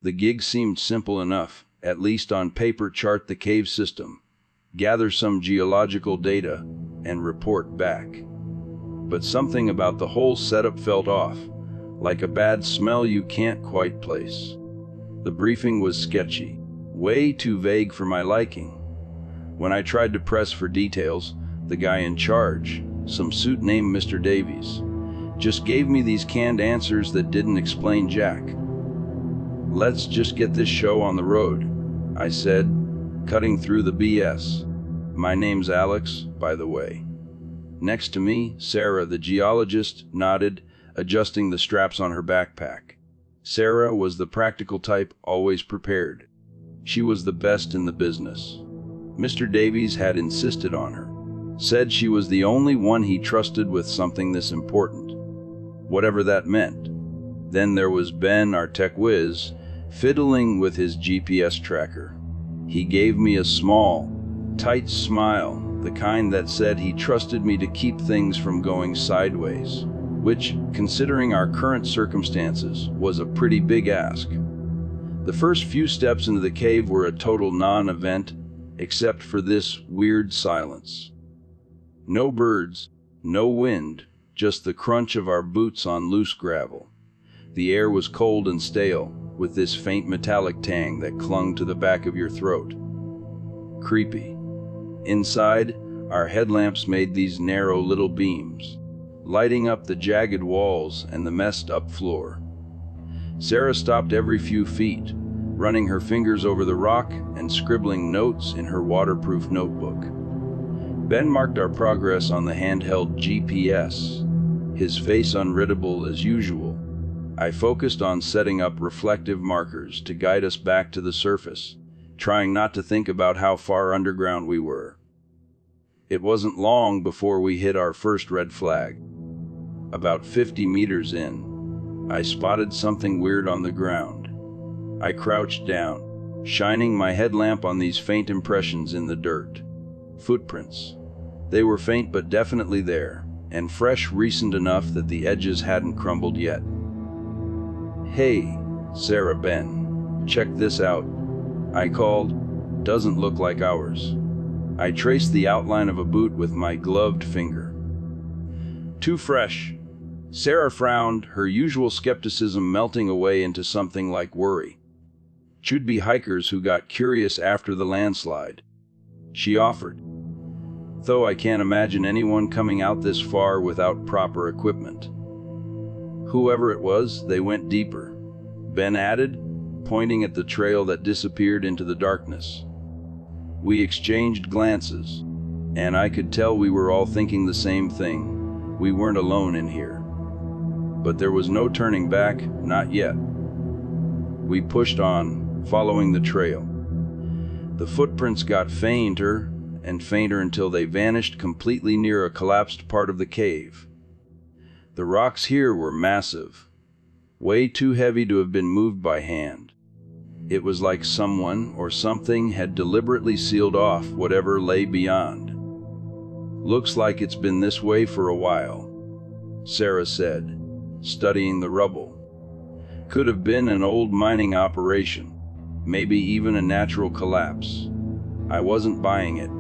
The gig seemed simple enough, at least on paper: chart the cave system, gather some geological data, and report back. But something about the whole setup felt off, like a bad smell you can't quite place. The briefing was sketchy, way too vague for my liking. When I tried to press for details, the guy in charge, some suit named Mr. Davies, just gave me these canned answers that didn't explain jack. "Let's just get this show on the road," I said, cutting through the BS. "My name's Alex, by the way." Next to me, Sarah, the geologist, nodded, adjusting the straps on her backpack. Sarah was the practical type, always prepared. She was the best in the business. Mr. Davies had insisted on her, said she was the only one he trusted with something this important, whatever that meant. Then there was Ben, our tech whiz, fiddling with his GPS tracker. He gave me a small, tight smile, the kind that said he trusted me to keep things from going sideways, which, considering our current circumstances, was a pretty big ask. The first few steps into the cave were a total non-event, except for this weird silence. No birds, no wind, just the crunch of our boots on loose gravel. The air was cold and stale, with this faint metallic tang that clung to the back of your throat. Creepy. Inside, our headlamps made these narrow little beams, lighting up the jagged walls and the messed up floor. Sarah stopped every few feet, running her fingers over the rock and scribbling notes in her waterproof notebook. Ben marked our progress on the handheld GPS, his face unreadable as usual. I focused on setting up reflective markers to guide us back to the surface, trying not to think about how far underground we were. It wasn't long before we hit our first red flag. About 50 meters in, I spotted something weird on the ground. I crouched down, shining my headlamp on these faint impressions in the dirt. Footprints. They were faint but definitely there, and fresh, recent enough that the edges hadn't crumbled yet. "Hey, Sarah, Ben, check this out," I called. "Doesn't look like ours." I traced the outline of a boot with my gloved finger. "Too fresh." Sarah frowned, her usual skepticism melting away into something like worry. "Should be hikers who got curious after the landslide," she offered. "Though I can't imagine anyone coming out this far without proper equipment." "Whoever it was, they went deeper," Ben added, pointing at the trail that disappeared into the darkness. We exchanged glances, and I could tell we were all thinking the same thing. We weren't alone in here. But there was no turning back, not yet. We pushed on, following the trail. The footprints got fainter and fainter until they vanished completely near a collapsed part of the cave. The rocks here were massive, way too heavy to have been moved by hand. It was like someone or something had deliberately sealed off whatever lay beyond. "Looks like it's been this way for a while," Sarah said, studying the rubble. "Could have been an old mining operation, maybe even a natural collapse." I wasn't buying it.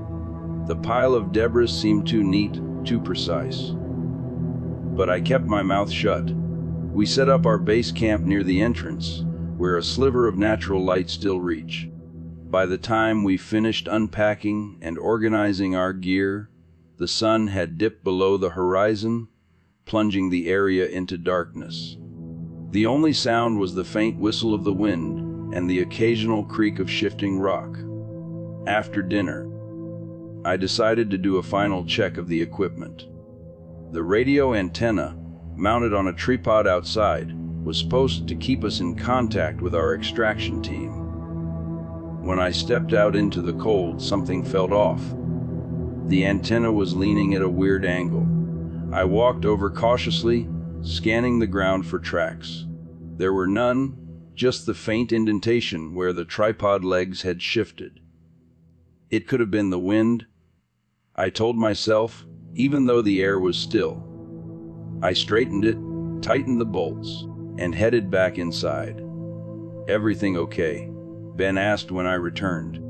The pile of debris seemed too neat, too precise. But I kept my mouth shut. We set up our base camp near the entrance, where a sliver of natural light still reached. By the time we finished unpacking and organizing our gear, the sun had dipped below the horizon, plunging the area into darkness. The only sound was the faint whistle of the wind and the occasional creak of shifting rock. After dinner, I decided to do a final check of the equipment. The radio antenna, mounted on a tripod outside, was supposed to keep us in contact with our extraction team. When I stepped out into the cold, something felt off. The antenna was leaning at a weird angle. I walked over cautiously, scanning the ground for tracks. There were none, just the faint indentation where the tripod legs had shifted. It could have been the wind, I told myself, even though the air was still. I straightened it, tightened the bolts, and headed back inside. "Everything okay?" Ben asked when I returned.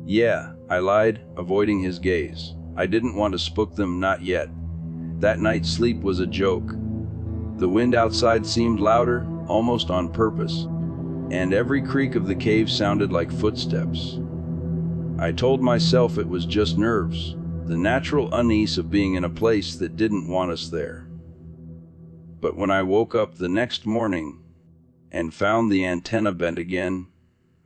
"Yeah," I lied, avoiding his gaze. I didn't want to spook them, not yet. That night's sleep was a joke. The wind outside seemed louder, almost on purpose, and every creak of the cave sounded like footsteps. I told myself it was just nerves, the natural unease of being in a place that didn't want us there. But when I woke up the next morning and found the antenna bent again,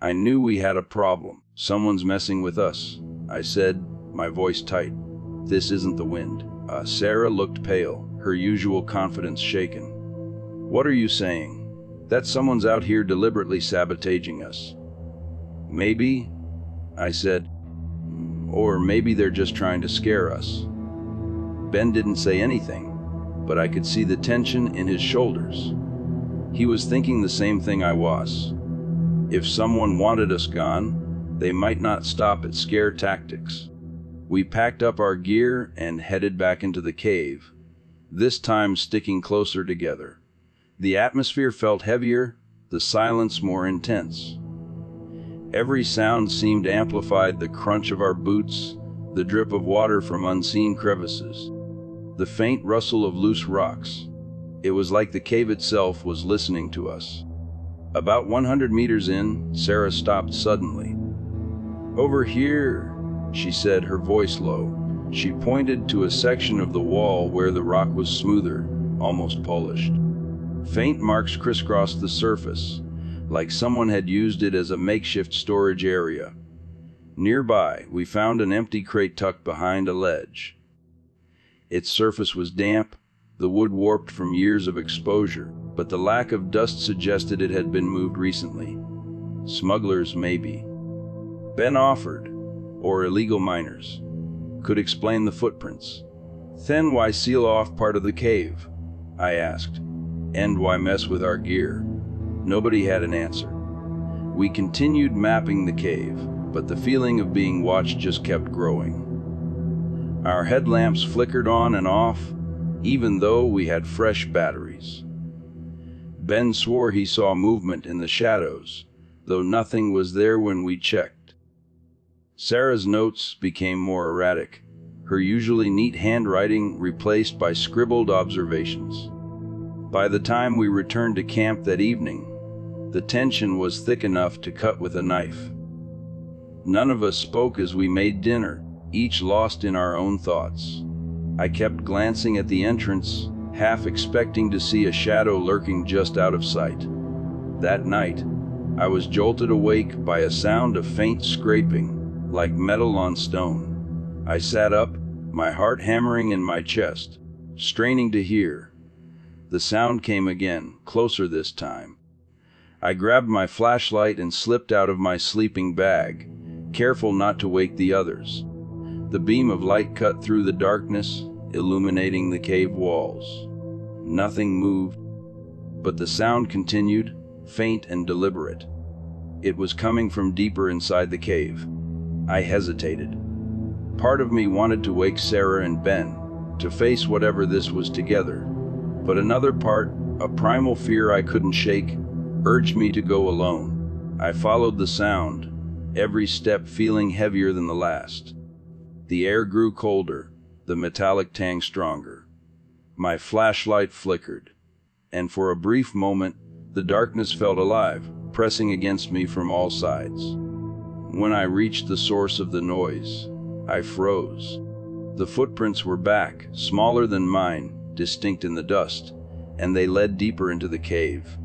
I knew we had a problem. "Someone's messing with us," I said, my voice tight. "This isn't the wind." Sarah looked pale, her usual confidence shaken. "What are you saying?" "That someone's out here deliberately sabotaging us." "Maybe," I said. "Or maybe they're just trying to scare us." Ben didn't say anything, but I could see the tension in his shoulders. He was thinking the same thing I was. If someone wanted us gone, they might not stop at scare tactics. We packed up our gear and headed back into the cave, this time sticking closer together. The atmosphere felt heavier, the silence more intense. Every sound seemed amplified: the crunch of our boots, the drip of water from unseen crevices, the faint rustle of loose rocks. It was like the cave itself was listening to us. About 100 meters in, Sarah stopped suddenly. "Over here," she said, her voice low. She pointed to a section of the wall where the rock was smoother, almost polished. Faint marks crisscrossed the surface, like someone had used it as a makeshift storage area. Nearby, we found an empty crate tucked behind a ledge. Its surface was damp, the wood warped from years of exposure, but the lack of dust suggested it had been moved recently. Smugglers, maybe. Ben offered, or illegal miners. Could explain the footprints. "Then why seal off part of the cave?" I asked. "And why mess with our gear?" Nobody had an answer. We continued mapping the cave, but the feeling of being watched just kept growing. Our headlamps flickered on and off, even though we had fresh batteries. Ben swore he saw movement in the shadows, though nothing was there when we checked. Sarah's notes became more erratic, her usually neat handwriting replaced by scribbled observations. By the time we returned to camp that evening, the tension was thick enough to cut with a knife. None of us spoke as we made dinner, each lost in our own thoughts. I kept glancing at the entrance, half expecting to see a shadow lurking just out of sight. That night, I was jolted awake by a sound of faint scraping, like metal on stone. I sat up, my heart hammering in my chest, straining to hear. The sound came again, closer this time. I grabbed my flashlight and slipped out of my sleeping bag, careful not to wake the others. The beam of light cut through the darkness, illuminating the cave walls. Nothing moved, but the sound continued, faint and deliberate. It was coming from deeper inside the cave. I hesitated. Part of me wanted to wake Sarah and Ben, to face whatever this was together. But another part, a primal fear I couldn't shake, urged me to go alone. I followed the sound, every step feeling heavier than the last. The air grew colder, the metallic tang stronger. My flashlight flickered, and for a brief moment, the darkness felt alive, pressing against me from all sides. When I reached the source of the noise, I froze. The footprints were back, smaller than mine, distinct in the dust, and they led deeper into the cave.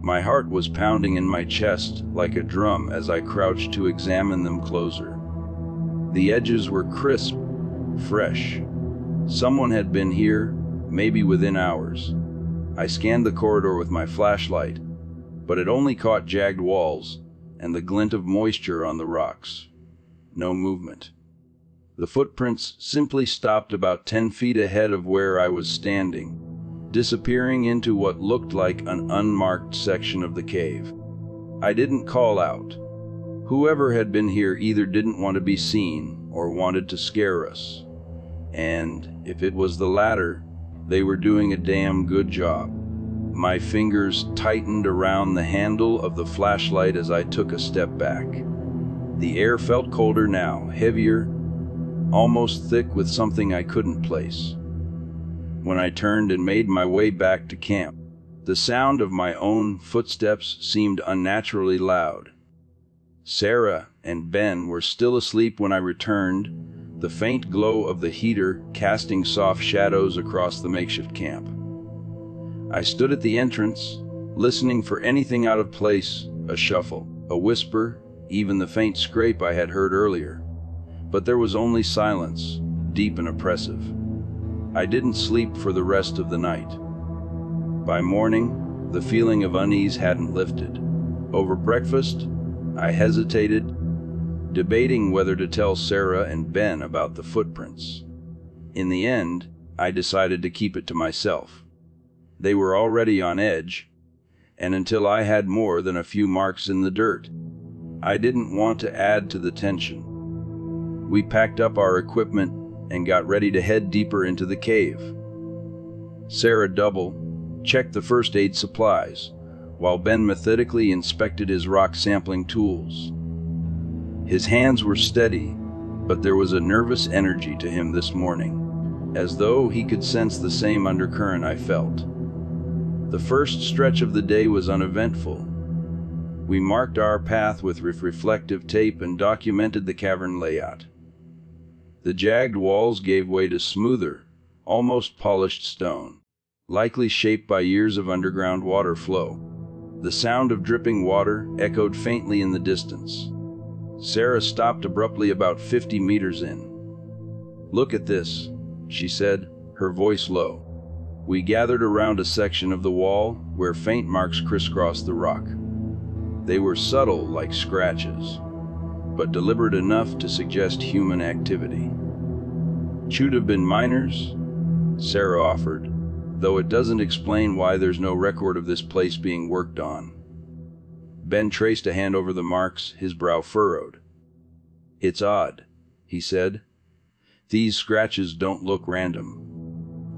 My heart was pounding in my chest like a drum as I crouched to examine them closer. The edges were crisp, fresh. Someone had been here, maybe within hours. I scanned the corridor with my flashlight, but it only caught jagged walls and the glint of moisture on the rocks. No movement. The footprints simply stopped about 10 feet ahead of where I was standing, disappearing into what looked like an unmarked section of the cave. I didn't call out. Whoever had been here either didn't want to be seen or wanted to scare us. And if it was the latter, they were doing a damn good job. My fingers tightened around the handle of the flashlight as I took a step back. The air felt colder now, heavier, almost thick with something I couldn't place. When I turned and made my way back to camp, the sound of my own footsteps seemed unnaturally loud. Sarah and Ben were still asleep when I returned, the faint glow of the heater casting soft shadows across the makeshift camp. I stood at the entrance, listening for anything out of place, a shuffle, a whisper, even the faint scrape I had heard earlier. But there was only silence, deep and oppressive. I didn't sleep for the rest of the night. By morning, the feeling of unease hadn't lifted. Over breakfast, I hesitated, debating whether to tell Sarah and Ben about the footprints. In the end, I decided to keep it to myself. They were already on edge, and until I had more than a few marks in the dirt, I didn't want to add to the tension. We packed up our equipment and got ready to head deeper into the cave. Sarah checked the first aid supplies, while Ben methodically inspected his rock sampling tools. His hands were steady, but there was a nervous energy to him this morning, as though he could sense the same undercurrent I felt. The first stretch of the day was uneventful. We marked our path with reflective tape and documented the cavern layout. The jagged walls gave way to smoother, almost polished stone, likely shaped by years of underground water flow. The sound of dripping water echoed faintly in the distance. Sarah stopped abruptly about 50 meters in. "Look at this," she said, her voice low. We gathered around a section of the wall where faint marks crisscrossed the rock. They were subtle like scratches, but deliberate enough to suggest human activity. "Should have been miners," Sarah offered, though it doesn't explain why there's no record of this place being worked on. Ben traced a hand over the marks, his brow furrowed. "It's odd," he said. "These scratches don't look random.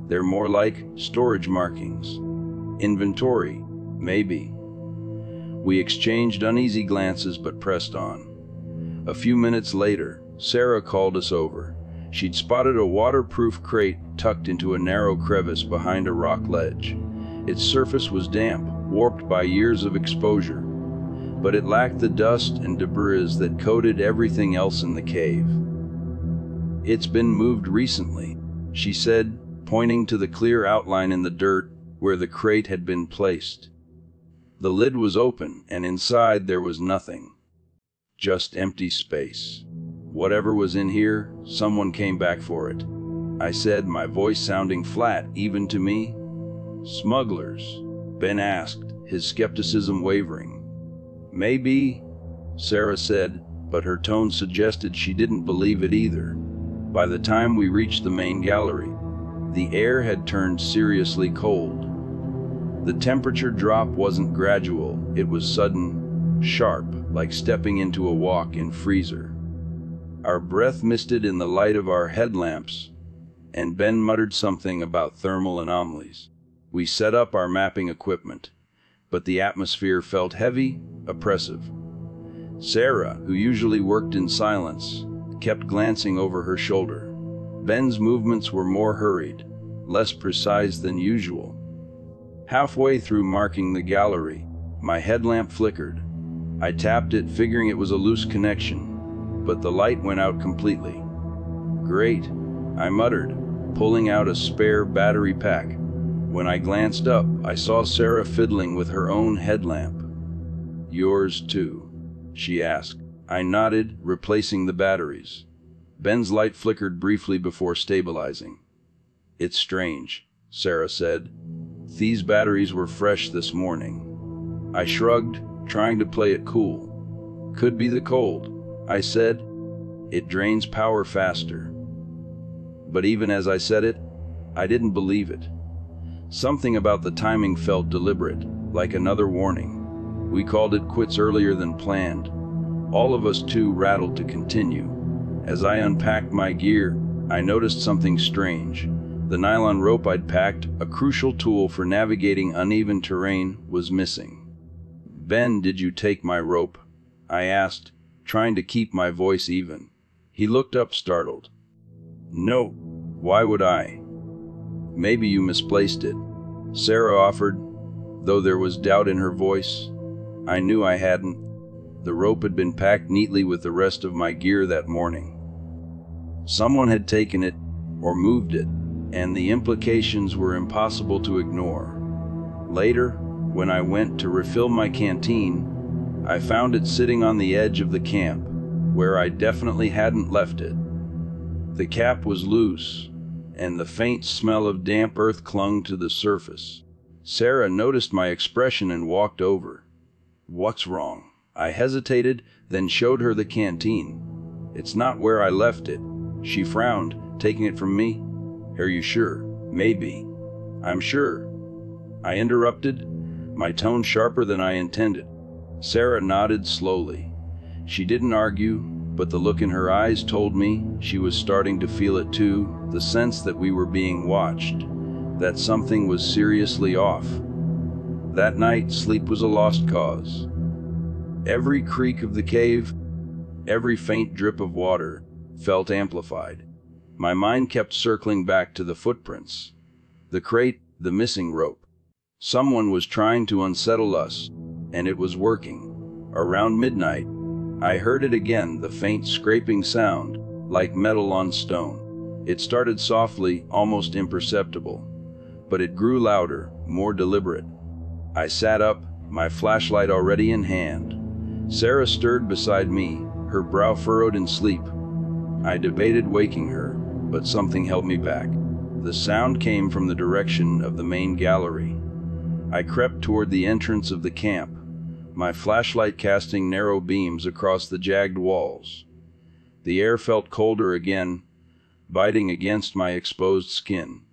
They're more like storage markings. Inventory, maybe." We exchanged uneasy glances but pressed on. A few minutes later, Sarah called us over. She'd spotted a waterproof crate tucked into a narrow crevice behind a rock ledge. Its surface was damp, warped by years of exposure, but it lacked the dust and debris that coated everything else in the cave. "It's been moved recently," she said, pointing to the clear outline in the dirt where the crate had been placed. The lid was open, and inside there was nothing. Just empty space. "Whatever was in here, someone came back for it," I said, my voice sounding flat even to me. "Smugglers?" Ben asked, his skepticism wavering. "Maybe," Sarah said, but her tone suggested she didn't believe it either. By the time we reached the main gallery, the air had turned seriously cold. The temperature drop wasn't gradual, it was sudden, sharp, like stepping into a walk-in freezer. Our breath misted in the light of our headlamps, and Ben muttered something about thermal anomalies. We set up our mapping equipment, but the atmosphere felt heavy, oppressive. Sarah, who usually worked in silence, kept glancing over her shoulder. Ben's movements were more hurried, less precise than usual. Halfway through marking the gallery, my headlamp flickered. I tapped it, figuring it was a loose connection, but the light went out completely. "Great," I muttered, pulling out a spare battery pack. When I glanced up, I saw Sarah fiddling with her own headlamp. "Yours too?" she asked. I nodded, replacing the batteries. Ben's light flickered briefly before stabilizing. "It's strange," Sarah said. "These batteries were fresh this morning." I shrugged, trying to play it cool. "Could be the cold," I said. "It drains power faster." But even as I said it, I didn't believe it. Something about the timing felt deliberate, like another warning. We called it quits earlier than planned. All of us too rattled to continue. As I unpacked my gear, I noticed something strange. The nylon rope I'd packed, a crucial tool for navigating uneven terrain, was missing. "Ben, did you take my rope?" I asked, trying to keep my voice even. He looked up startled. "No. Why would I?" "Maybe you misplaced it," Sarah offered, though there was doubt in her voice. I knew I hadn't. The rope had been packed neatly with the rest of my gear that morning. Someone had taken it, or moved it, and the implications were impossible to ignore. Later, when I went to refill my canteen, I found it sitting on the edge of the camp, where I definitely hadn't left it. The cap was loose, and the faint smell of damp earth clung to the surface. Sarah noticed my expression and walked over. "What's wrong?" I hesitated, then showed her the canteen. "It's not where I left it." She frowned, taking it from me. "Are you sure?" "Maybe." "I'm sure," I interrupted, my tone sharper than I intended. Sarah nodded slowly. She didn't argue, but the look in her eyes told me she was starting to feel it too, the sense that we were being watched, that something was seriously off. That night, sleep was a lost cause. Every creak of the cave, every faint drip of water, felt amplified. My mind kept circling back to the footprints, the crate, the missing rope. Someone was trying to unsettle us, and it was working. Around midnight, I heard it again, the faint scraping sound, like metal on stone. It started softly, almost imperceptible, but it grew louder, more deliberate. I sat up, my flashlight already in hand. Sarah stirred beside me, her brow furrowed in sleep. I debated waking her, but something held me back. The sound came from the direction of the main gallery. I crept toward the entrance of the camp, my flashlight casting narrow beams across the jagged walls. The air felt colder again, biting against my exposed skin.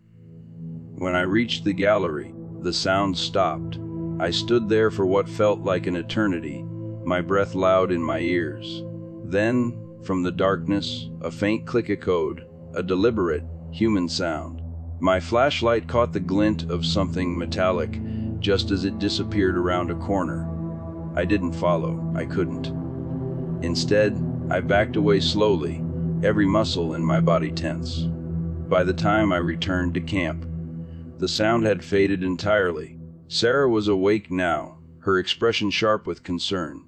When I reached the gallery, the sound stopped. I stood there for what felt like an eternity, my breath loud in my ears. Then, from the darkness, a faint click echoed, a deliberate, human sound. My flashlight caught the glint of something metallic just as it disappeared around a corner. I didn't follow. I couldn't. Instead, I backed away slowly, every muscle in my body tense. By the time I returned to camp, the sound had faded entirely. Sarah was awake now, her expression sharp with concern.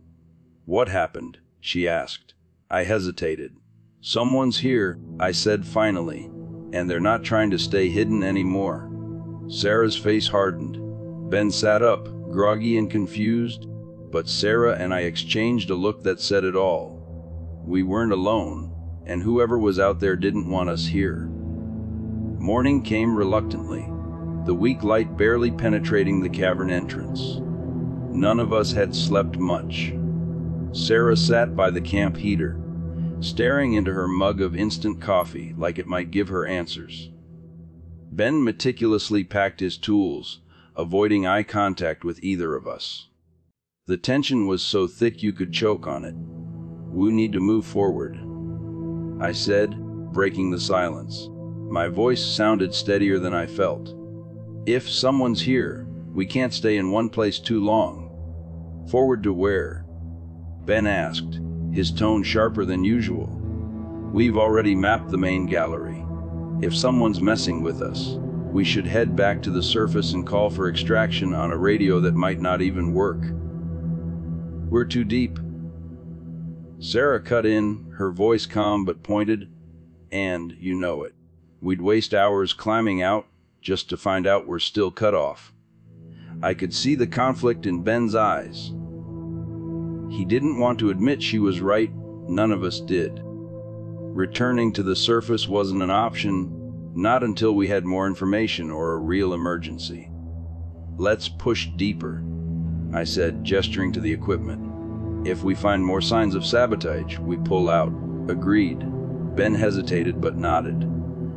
"What happened?" she asked. I hesitated. "Someone's here," I said finally, "and they're not trying to stay hidden anymore." Sarah's face hardened. Ben sat up, groggy and confused, but Sarah and I exchanged a look that said it all. We weren't alone, and whoever was out there didn't want us here. Morning came reluctantly, the weak light barely penetrating the cavern entrance. None of us had slept much. Sarah sat by the camp heater, staring into her mug of instant coffee like it might give her answers. Ben meticulously packed his tools, avoiding eye contact with either of us. The tension was so thick you could choke on it. "We need to move forward," I said, breaking the silence. My voice sounded steadier than I felt. "If someone's here, we can't stay in one place too long." "Forward to where?" Ben asked, his tone sharper than usual. "We've already mapped the main gallery. If someone's messing with us, we should head back to the surface and call for extraction on a radio that might not even work." "We're too deep." Sarah cut in, her voice calm but pointed, "And you know it. We'd waste hours climbing out just to find out we're still cut off." I could see the conflict in Ben's eyes. He didn't want to admit she was right, none of us did. Returning to the surface wasn't an option, not until we had more information or a real emergency. "Let's push deeper," I said, gesturing to the equipment. "If we find more signs of sabotage, we pull out." "Agreed." Ben hesitated but nodded.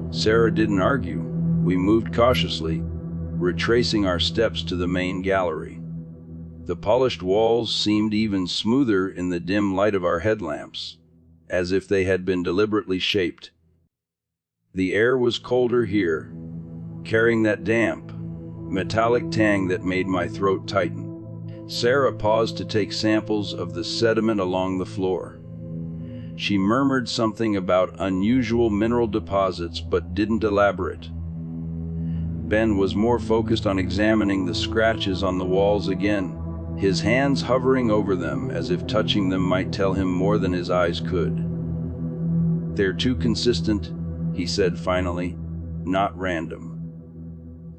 Sarah didn't argue. We moved cautiously, retracing our steps to the main gallery. The polished walls seemed even smoother in the dim light of our headlamps, as if they had been deliberately shaped. The air was colder here, carrying that damp, metallic tang that made my throat tighten. Sarah paused to take samples of the sediment along the floor. She murmured something about unusual mineral deposits but didn't elaborate. Ben was more focused on examining the scratches on the walls again, his hands hovering over them as if touching them might tell him more than his eyes could. "They're too consistent," he said finally, "not random.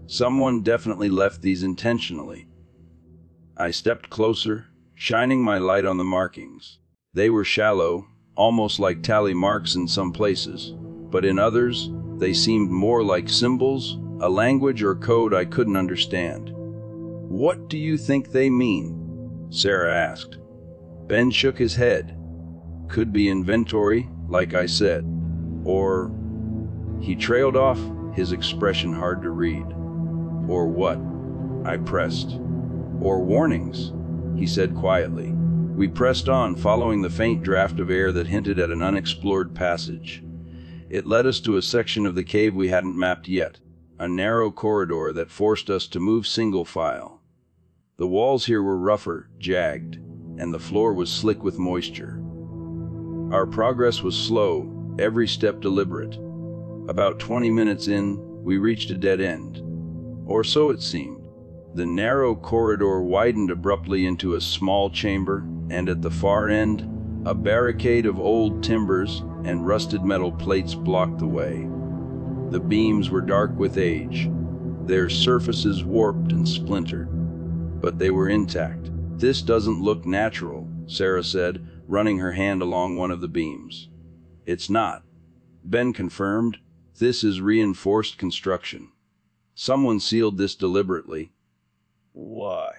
Someone definitely left these intentionally." I stepped closer, shining my light on the markings. They were shallow, almost like tally marks in some places, but in others, they seemed more like symbols, a language or code I couldn't understand. "What do you think they mean?" Sarah asked. Ben shook his head. "Could be inventory, like I said. Or..." He trailed off, his expression hard to read. "Or what?" I pressed. "Or warnings," he said quietly. We pressed on, following the faint draft of air that hinted at an unexplored passage. It led us to a section of the cave we hadn't mapped yet, a narrow corridor that forced us to move single file. The walls here were rougher, jagged, and the floor was slick with moisture. Our progress was slow, every step deliberate. About 20 minutes in, we reached a dead end. Or so it seemed. The narrow corridor widened abruptly into a small chamber, and at the far end, a barricade of old timbers and rusted metal plates blocked the way. The beams were dark with age, their surfaces warped and splintered, but they were intact. "This doesn't look natural," Sarah said, running her hand along one of the beams. "It's not," Ben confirmed. "This is reinforced construction. Someone sealed this deliberately." "Why?"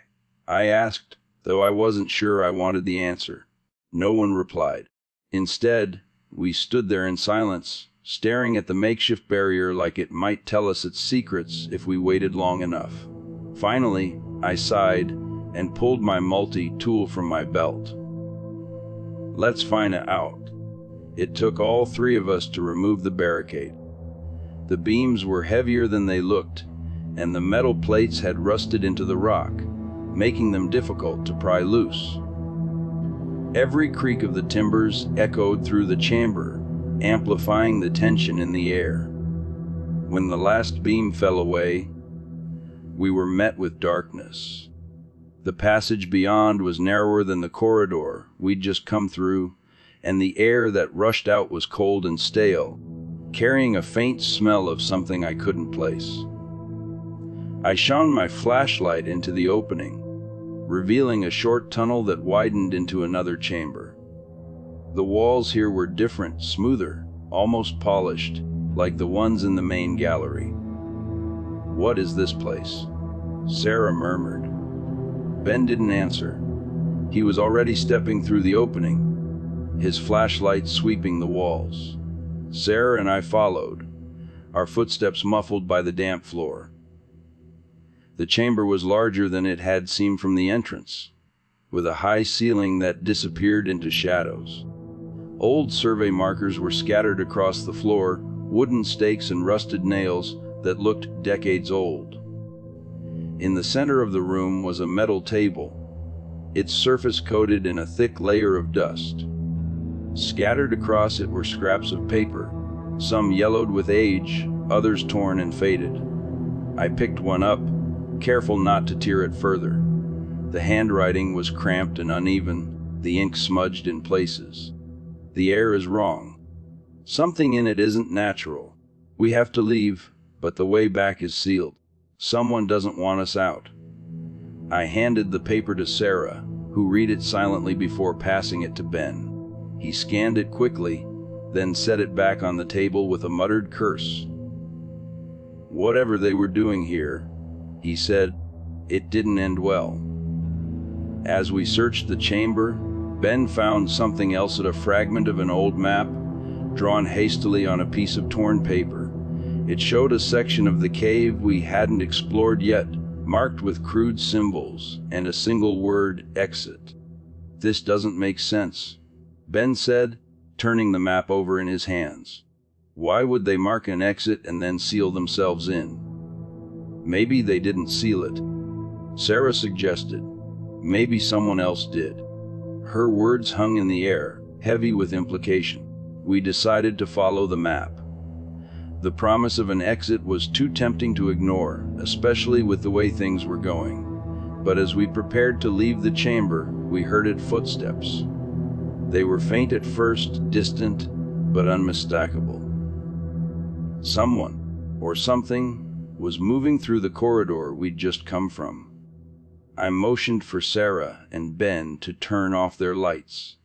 I asked, though I wasn't sure I wanted the answer. No one replied. Instead, we stood there in silence, staring at the makeshift barrier like it might tell us its secrets if we waited long enough. Finally, I sighed and pulled my multi-tool from my belt. "Let's find it out." It took all three of us to remove the barricade. The beams were heavier than they looked, and the metal plates had rusted into the rock, making them difficult to pry loose. Every creak of the timbers echoed through the chamber, amplifying the tension in the air. When the last beam fell away, we were met with darkness. The passage beyond was narrower than the corridor we'd just come through, and the air that rushed out was cold and stale, carrying a faint smell of something I couldn't place. I shone my flashlight into the opening, revealing a short tunnel that widened into another chamber. The walls here were different, smoother, almost polished, like the ones in the main gallery. "What is this place?" Sarah murmured. Ben didn't answer. He was already stepping through the opening, his flashlight sweeping the walls. Sarah and I followed, our footsteps muffled by the damp floor. The chamber was larger than it had seemed from the entrance, with a high ceiling that disappeared into shadows. Old survey markers were scattered across the floor, wooden stakes and rusted nails that looked decades old. In the center of the room was a metal table, its surface coated in a thick layer of dust. Scattered across it were scraps of paper, some yellowed with age, others torn and faded. I picked one up, careful not to tear it further. The handwriting was cramped and uneven, the ink smudged in places. "The air is wrong. Something in it isn't natural. We have to leave, but the way back is sealed. Someone doesn't want us out." I handed the paper to Sarah, who read it silently before passing it to Ben. He scanned it quickly, then set it back on the table with a muttered curse. "Whatever they were doing here," he said, "it didn't end well." As we searched the chamber, Ben found something else, a fragment of an old map, drawn hastily on a piece of torn paper. It showed a section of the cave we hadn't explored yet, marked with crude symbols and a single word, "exit." "This doesn't make sense," Ben said, turning the map over in his hands. "Why would they mark an exit and then seal themselves in?" Maybe they didn't seal it. Sarah suggested. Maybe someone else did. Her words hung in the air, heavy with implication. We decided to follow the map. The promise of an exit was too tempting to ignore, especially with the way things were going. But as we prepared to leave the chamber, we heard footsteps. They were faint at first, distant, but unmistakable. Someone, or something, was moving through the corridor we'd just come from. I motioned for Sarah and Ben to turn off their lights.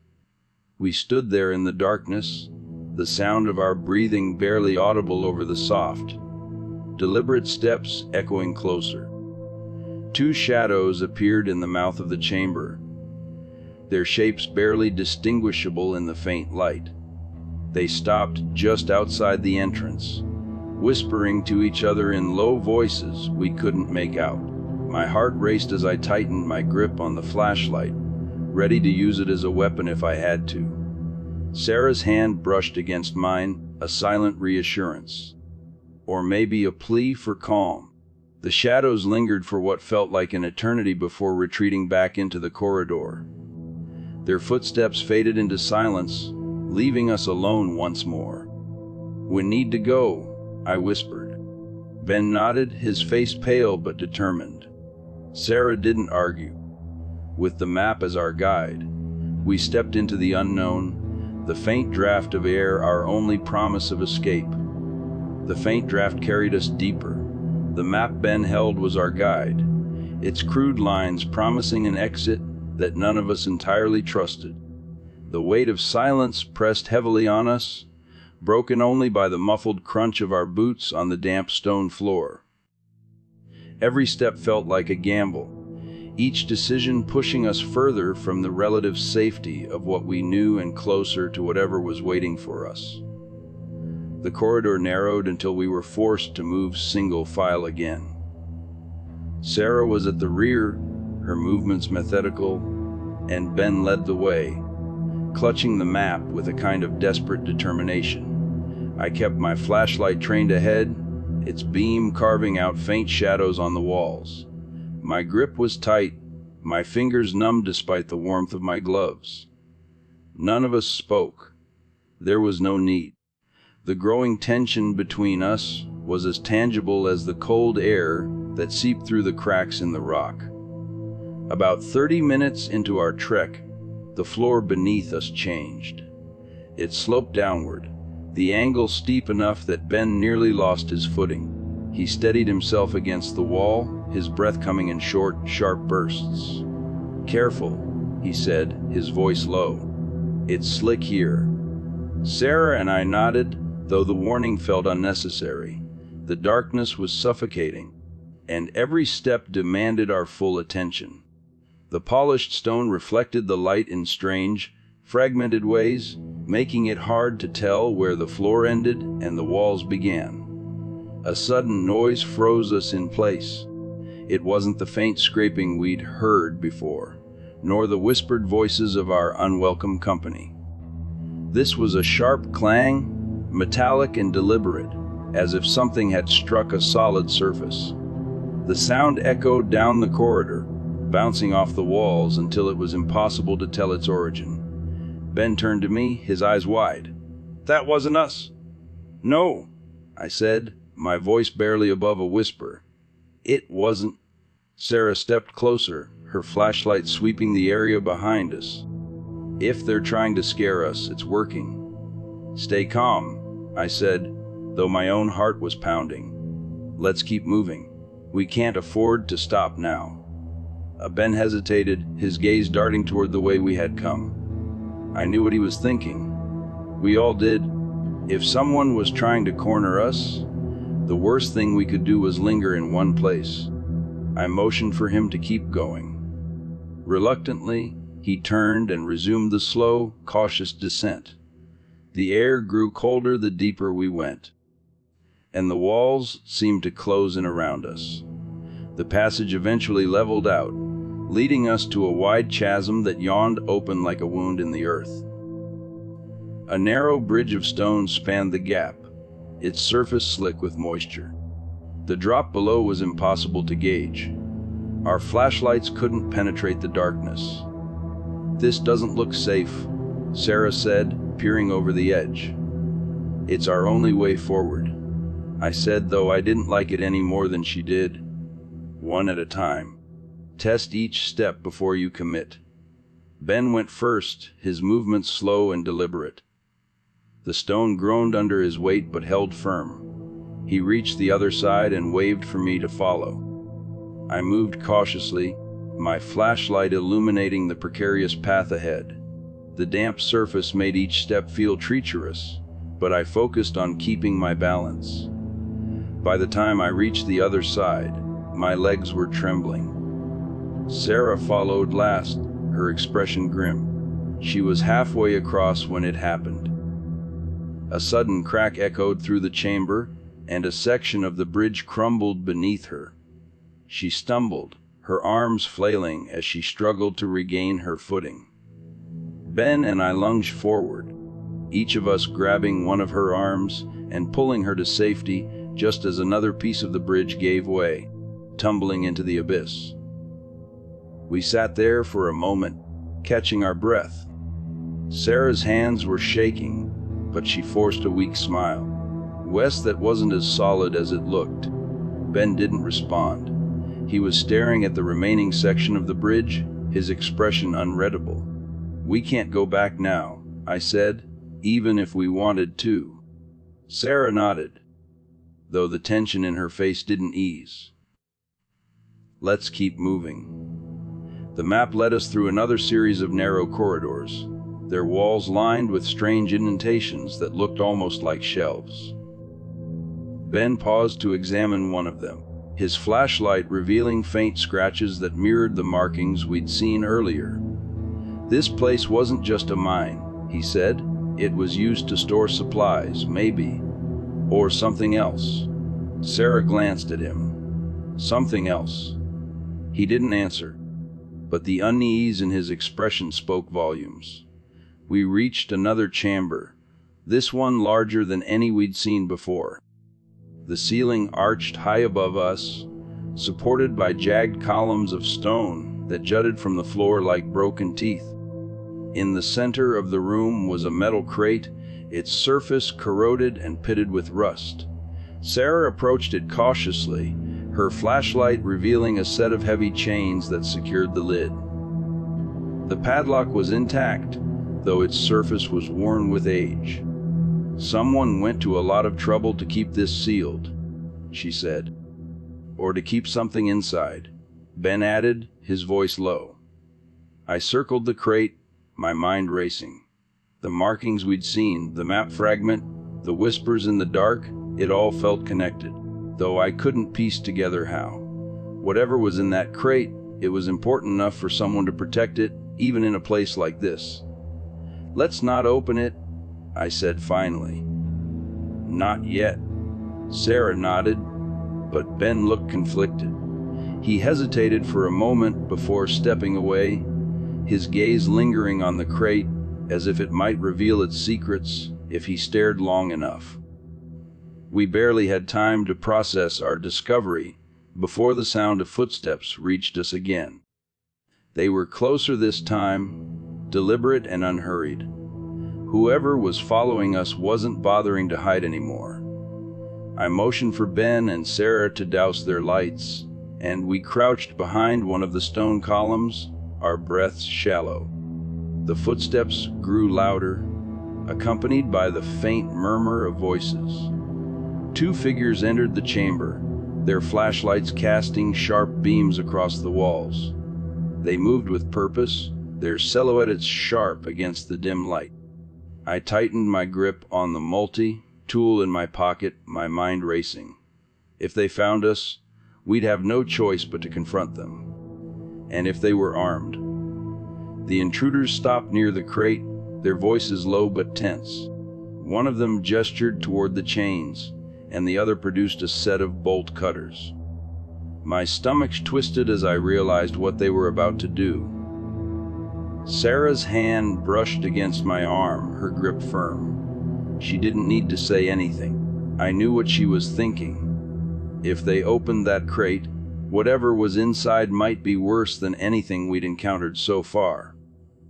We stood there in the darkness, the sound of our breathing barely audible over the soft, deliberate steps echoing closer. Two shadows appeared in the mouth of the chamber, their shapes barely distinguishable in the faint light. They stopped just outside the entrance, whispering to each other in low voices we couldn't make out. My heart raced as I tightened my grip on the flashlight, ready to use it as a weapon if I had to. Sarah's hand brushed against mine, a silent reassurance. Or maybe a plea for calm. The shadows lingered for what felt like an eternity before retreating back into the corridor. Their footsteps faded into silence, leaving us alone once more. "We need to go," I whispered. Ben nodded, his face pale but determined. Sarah didn't argue. With the map as our guide, we stepped into the unknown, the faint draft of air our only promise of escape. The faint draft carried us deeper. The map Ben held was our guide, its crude lines promising an exit that none of us entirely trusted. The weight of silence pressed heavily on us, broken only by the muffled crunch of our boots on the damp stone floor. Every step felt like a gamble, each decision pushing us further from the relative safety of what we knew and closer to whatever was waiting for us. The corridor narrowed until we were forced to move single file again. Sarah was at the rear, her movements methodical, and Ben led the way, clutching the map with a kind of desperate determination. I kept my flashlight trained ahead, its beam carving out faint shadows on the walls. My grip was tight, my fingers numb despite the warmth of my gloves. None of us spoke. There was no need. The growing tension between us was as tangible as the cold air that seeped through the cracks in the rock. About 30 minutes into our trek, the floor beneath us changed. It sloped downward, the angle steep enough that Ben nearly lost his footing. He steadied himself against the wall, his breath coming in short, sharp bursts. "Careful," he said, his voice low. "It's slick here." Sarah and I nodded, though the warning felt unnecessary. The darkness was suffocating, and every step demanded our full attention. The polished stone reflected the light in strange, fragmented ways, making it hard to tell where the floor ended and the walls began. A sudden noise froze us in place. It wasn't the faint scraping we'd heard before, nor the whispered voices of our unwelcome company. This was a sharp clang, metallic and deliberate, as if something had struck a solid surface. The sound echoed down the corridor, bouncing off the walls until it was impossible to tell its origin. Ben turned to me, his eyes wide. "That wasn't us." "No," I said, my voice barely above a whisper. "It wasn't." Sarah stepped closer, her flashlight sweeping the area behind us. "If they're trying to scare us, it's working." "Stay calm," I said, though my own heart was pounding. "Let's keep moving. We can't afford to stop now." Ben hesitated, his gaze darting toward the way we had come. I knew what he was thinking. We all did. If someone was trying to corner us, the worst thing we could do was linger in one place. I motioned for him to keep going. Reluctantly, he turned and resumed the slow, cautious descent. The air grew colder the deeper we went, and the walls seemed to close in around us. The passage eventually leveled out, leading us to a wide chasm that yawned open like a wound in the earth. A narrow bridge of stone spanned the gap, its surface slick with moisture. The drop below was impossible to gauge. Our flashlights couldn't penetrate the darkness. "This doesn't look safe," Sarah said, peering over the edge. "It's our only way forward," I said, though I didn't like it any more than she did. "One at a time. Test each step before you commit." Ben went first, his movements slow and deliberate. The stone groaned under his weight but held firm. He reached the other side and waved for me to follow. I moved cautiously, my flashlight illuminating the precarious path ahead. The damp surface made each step feel treacherous, but I focused on keeping my balance. By the time I reached the other side, my legs were trembling. Sarah followed last, her expression grim. She was halfway across when it happened. A sudden crack echoed through the chamber, and a section of the bridge crumbled beneath her. She stumbled, her arms flailing as she struggled to regain her footing. Ben and I lunged forward, each of us grabbing one of her arms and pulling her to safety just as another piece of the bridge gave way, tumbling into the abyss. We sat there for a moment, catching our breath. Sarah's hands were shaking, but she forced a weak smile. That wasn't as solid as it looked. Ben didn't respond. He was staring at the remaining section of the bridge, his expression unreadable. "We can't go back now," I said, "even if we wanted to." Sarah nodded, though the tension in her face didn't ease. "Let's keep moving." The map led us through another series of narrow corridors, their walls lined with strange indentations that looked almost like shelves. Ben paused to examine one of them, his flashlight revealing faint scratches that mirrored the markings we'd seen earlier. "This place wasn't just a mine," he said. "It was used to store supplies, maybe. Or something else." Sarah glanced at him. "Something else." He didn't answer, but the unease in his expression spoke volumes. We reached another chamber, this one larger than any we'd seen before. The ceiling arched high above us, supported by jagged columns of stone that jutted from the floor like broken teeth. In the center of the room was a metal crate, its surface corroded and pitted with rust. Sarah approached it cautiously, her flashlight revealing a set of heavy chains that secured the lid. The padlock was intact, though its surface was worn with age. "Someone went to a lot of trouble to keep this sealed," she said. "Or to keep something inside," Ben added, his voice low. I circled the crate, my mind racing. The markings we'd seen, the map fragment, the whispers in the dark, it all felt connected, though I couldn't piece together how. Whatever was in that crate, it was important enough for someone to protect it, even in a place like this. "Let's not open it," I said finally. "Not yet." Sarah nodded, but Ben looked conflicted. He hesitated for a moment before stepping away, his gaze lingering on the crate as if it might reveal its secrets if he stared long enough. We barely had time to process our discovery before the sound of footsteps reached us again. They were closer this time, deliberate and unhurried. Whoever was following us wasn't bothering to hide anymore. I motioned for Ben and Sarah to douse their lights, and we crouched behind one of the stone columns, our breaths shallow. The footsteps grew louder, accompanied by the faint murmur of voices. Two figures entered the chamber, their flashlights casting sharp beams across the walls. They moved with purpose, their silhouettes sharp against the dim light. I tightened my grip on the multi-tool in my pocket, my mind racing. If they found us, we'd have no choice but to confront them. And if they were armed. The intruders stopped near the crate, their voices low but tense. One of them gestured toward the chains, and the other produced a set of bolt cutters. My stomach twisted as I realized what they were about to do. Sarah's hand brushed against my arm, her grip firm. She didn't need to say anything. I knew what she was thinking. If they opened that crate, whatever was inside might be worse than anything we'd encountered so far.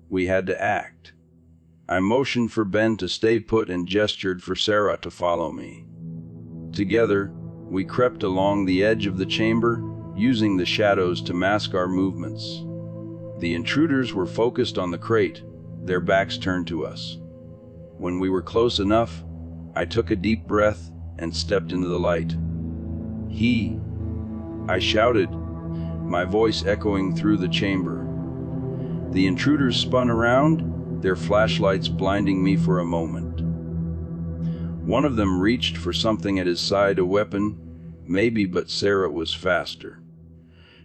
We had to act. I motioned for Ben to stay put and gestured for Sarah to follow me. Together, we crept along the edge of the chamber, using the shadows to mask our movements. The intruders were focused on the crate, their backs turned to us. When we were close enough, I took a deep breath and stepped into the light. I shouted, my voice echoing through the chamber. The intruders spun around, their flashlights blinding me for a moment. One of them reached for something at his side, a weapon, maybe, but Sarah was faster.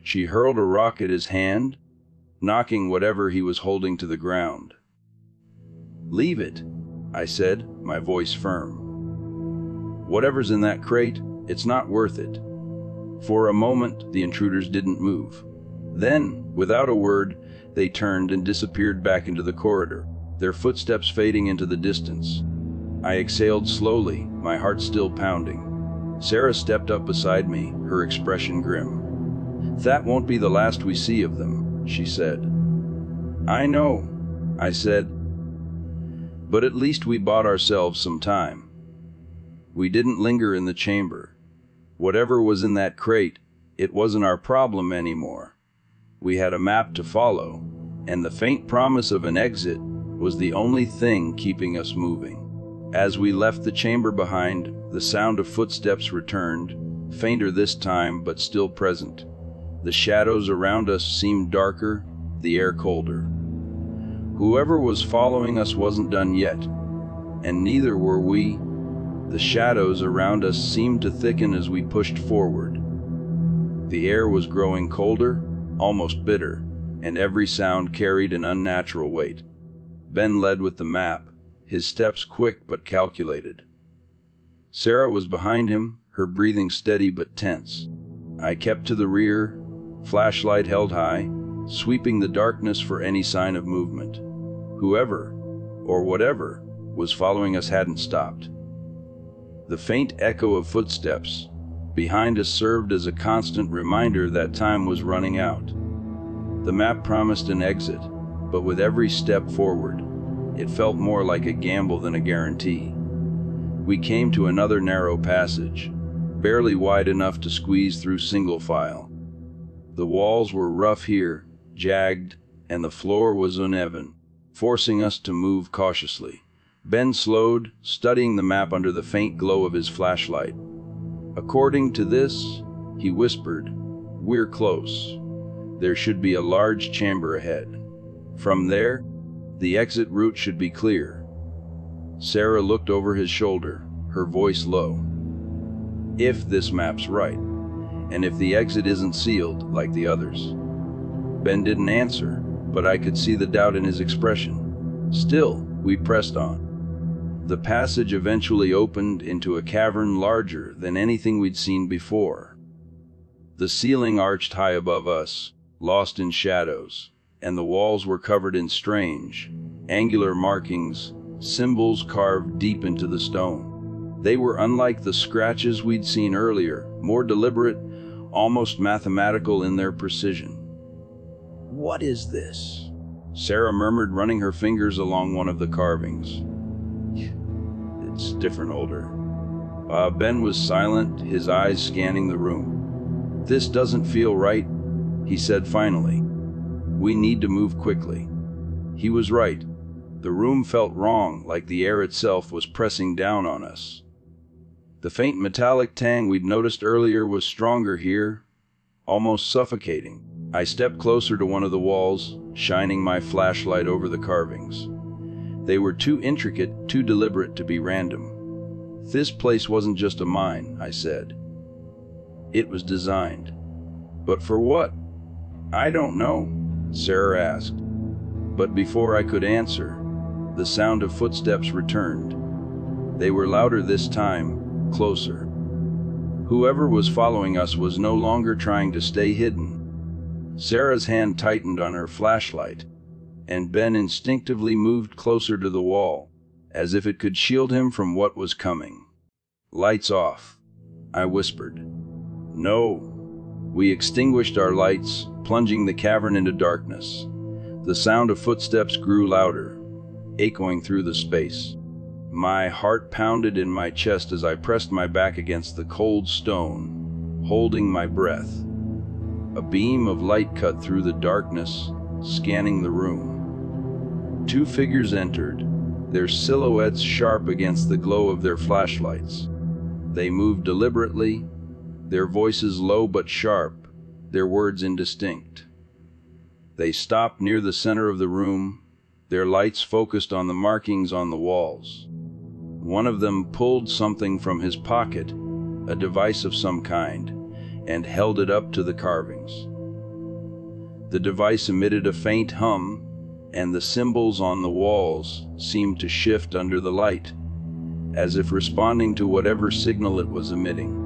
She hurled a rock at his hand, knocking whatever he was holding to the ground. "Leave it," I said, my voice firm. "Whatever's in that crate, it's not worth it." For a moment, the intruders didn't move. Then, without a word, they turned and disappeared back into the corridor, their footsteps fading into the distance. I exhaled slowly, my heart still pounding. Sarah stepped up beside me, her expression grim. "That won't be the last we see of them," she said. "I know," I said. "But at least we bought ourselves some time." We didn't linger in the chamber. Whatever was in that crate, it wasn't our problem anymore. We had a map to follow, and the faint promise of an exit was the only thing keeping us moving. As we left the chamber behind, the sound of footsteps returned, fainter this time but still present. The shadows around us seemed darker, the air colder. Whoever was following us wasn't done yet, and neither were we. The shadows around us seemed to thicken as we pushed forward. The air was growing colder, almost bitter, and every sound carried an unnatural weight. Ben led with the map, his steps quick but calculated. Sarah was behind him, her breathing steady but tense. I kept to the rear, flashlight held high, sweeping the darkness for any sign of movement. Whoever, or whatever, was following us hadn't stopped. The faint echo of footsteps behind us served as a constant reminder that time was running out. The map promised an exit, but with every step forward, it felt more like a gamble than a guarantee. We came to another narrow passage, barely wide enough to squeeze through single file. The walls were rough here, jagged, and the floor was uneven, forcing us to move cautiously. Ben slowed, studying the map under the faint glow of his flashlight. "According to this," he whispered, "we're close. There should be a large chamber ahead. From there, the exit route should be clear." Sarah looked over his shoulder, her voice low. "If this map's right, and if the exit isn't sealed like the others." Ben didn't answer, but I could see the doubt in his expression. Still, we pressed on. The passage eventually opened into a cavern larger than anything we'd seen before. The ceiling arched high above us, lost in shadows, and the walls were covered in strange, angular markings, symbols carved deep into the stone. They were unlike the scratches we'd seen earlier, more deliberate, almost mathematical in their precision. "What is this?" Sarah murmured, running her fingers along one of the carvings. "It's different, older." Ben was silent, his eyes scanning the room. "This doesn't feel right," he said finally. "We need to move quickly." He was right. The room felt wrong, like the air itself was pressing down on us. The faint metallic tang we'd noticed earlier was stronger here, almost suffocating. I stepped closer to one of the walls, shining my flashlight over the carvings. They were too intricate, too deliberate to be random. "This place wasn't just a mine," I said. "It was designed." "But for what?" "I don't know," Sarah asked. But before I could answer, the sound of footsteps returned. They were louder this time, closer. Whoever was following us was no longer trying to stay hidden. Sarah's hand tightened on her flashlight, and Ben instinctively moved closer to the wall, as if it could shield him from what was coming. "Lights off," I whispered. No. We extinguished our lights, plunging the cavern into darkness. The sound of footsteps grew louder, echoing through the space. My heart pounded in my chest as I pressed my back against the cold stone, holding my breath. A beam of light cut through the darkness, scanning the room. Two figures entered, their silhouettes sharp against the glow of their flashlights. They moved deliberately, their voices low but sharp, their words indistinct. They stopped near the center of the room, their lights focused on the markings on the walls. One of them pulled something from his pocket, a device of some kind, and held it up to the carvings. The device emitted a faint hum, and the symbols on the walls seemed to shift under the light, as if responding to whatever signal it was emitting.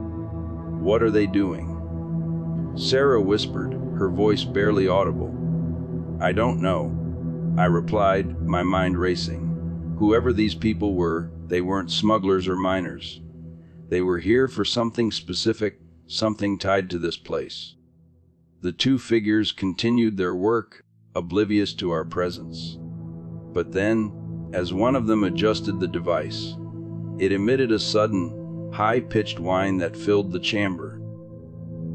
"What are they doing?" Sarah whispered, her voice barely audible. "I don't know," I replied, my mind racing. Whoever these people were, they weren't smugglers or miners. They were here for something specific, something tied to this place. The two figures continued their work, oblivious to our presence. But then, as one of them adjusted the device, it emitted a sudden, high-pitched whine that filled the chamber.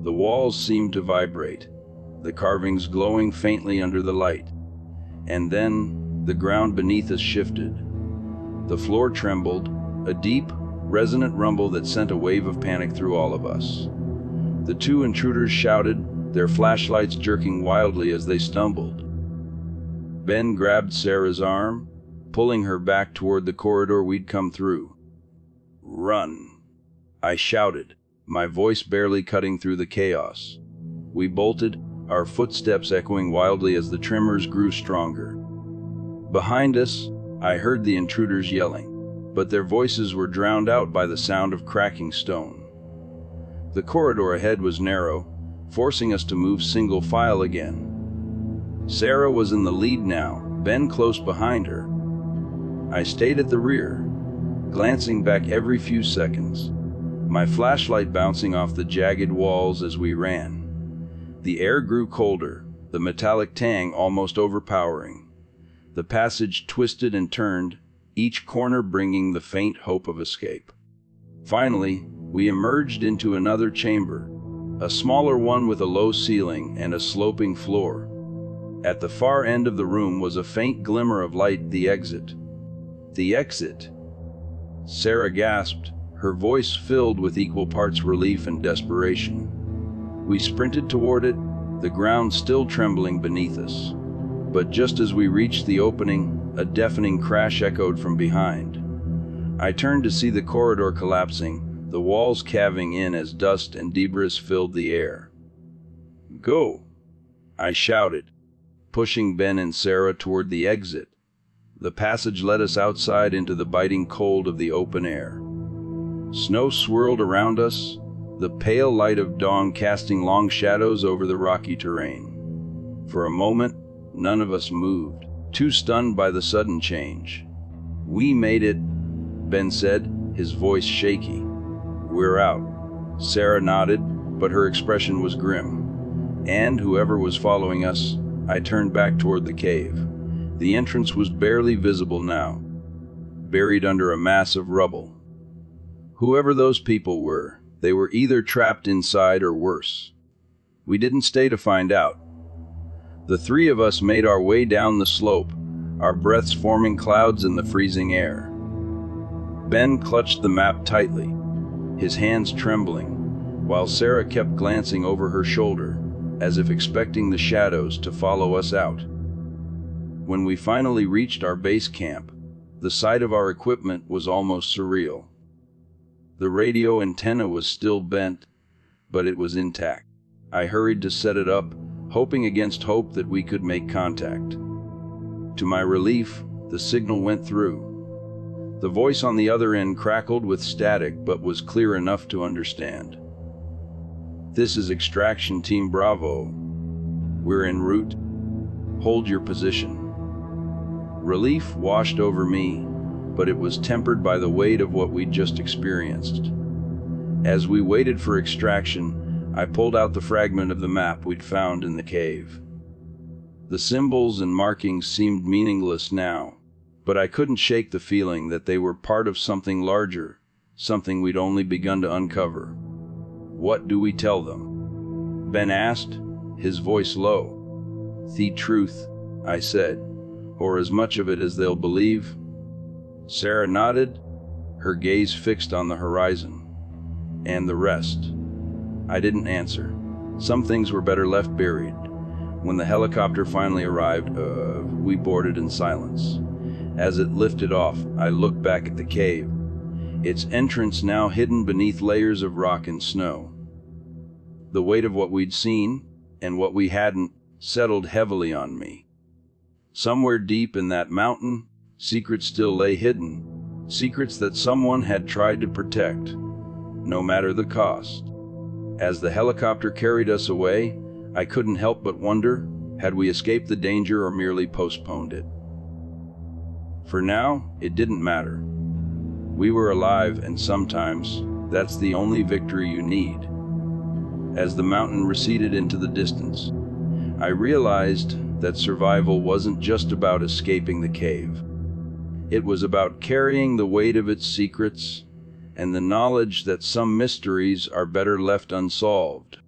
The walls seemed to vibrate, the carvings glowing faintly under the light. And then, the ground beneath us shifted. The floor trembled, a deep, resonant rumble that sent a wave of panic through all of us. The two intruders shouted, their flashlights jerking wildly as they stumbled. Ben grabbed Sarah's arm, pulling her back toward the corridor we'd come through. "Run!" I shouted, my voice barely cutting through the chaos. We bolted, our footsteps echoing wildly as the tremors grew stronger. Behind us, I heard the intruders yelling, but their voices were drowned out by the sound of cracking stone. The corridor ahead was narrow, forcing us to move single file again. Sarah was in the lead now, Ben close behind her. I stayed at the rear, glancing back every few seconds, my flashlight bouncing off the jagged walls as we ran. The air grew colder, the metallic tang almost overpowering. The passage twisted and turned, each corner bringing the faint hope of escape. Finally, we emerged into another chamber, a smaller one with a low ceiling and a sloping floor. At the far end of the room was a faint glimmer of light, the exit. "The exit!" Sarah gasped, her voice filled with equal parts relief and desperation. We sprinted toward it, the ground still trembling beneath us. But just as we reached the opening, a deafening crash echoed from behind. I turned to see the corridor collapsing, the walls caving in as dust and debris filled the air. "Go!" I shouted, pushing Ben and Sarah toward the exit. The passage led us outside into the biting cold of the open air. Snow swirled around us, the pale light of dawn casting long shadows over the rocky terrain. For a moment, none of us moved, too stunned by the sudden change. "We made it," Ben said, his voice shaky. "We're out." Sarah nodded, but her expression was grim. And whoever was following us, I turned back toward the cave. The entrance was barely visible now, buried under a mass of rubble. Whoever those people were, they were either trapped inside or worse. We didn't stay to find out. The three of us made our way down the slope, our breaths forming clouds in the freezing air. Ben clutched the map tightly, his hands trembling, while Sarah kept glancing over her shoulder, as if expecting the shadows to follow us out. When we finally reached our base camp, the sight of our equipment was almost surreal. The radio antenna was still bent, but it was intact. I hurried to set it up, hoping against hope that we could make contact. To my relief, the signal went through. The voice on the other end crackled with static but was clear enough to understand. "This is Extraction Team Bravo. We're en route. Hold your position." Relief washed over me, but it was tempered by the weight of what we'd just experienced. As we waited for extraction, I pulled out the fragment of the map we'd found in the cave. The symbols and markings seemed meaningless now, but I couldn't shake the feeling that they were part of something larger, something we'd only begun to uncover. "What do we tell them?" Ben asked, his voice low. "The truth," I said, "or as much of it as they'll believe." Sarah nodded, her gaze fixed on the horizon. "And the rest?" I didn't answer. Some things were better left buried. When the helicopter finally arrived, we boarded in silence. As it lifted off, I looked back at the cave, its entrance now hidden beneath layers of rock and snow. The weight of what we'd seen, and what we hadn't, settled heavily on me. Somewhere deep in that mountain, secrets still lay hidden, secrets that someone had tried to protect, no matter the cost. As the helicopter carried us away, I couldn't help but wonder, had we escaped the danger or merely postponed it? For now, it didn't matter. We were alive, and sometimes, that's the only victory you need. As the mountain receded into the distance, I realized that survival wasn't just about escaping the cave. It was about carrying the weight of its secrets, and the knowledge that some mysteries are better left unsolved.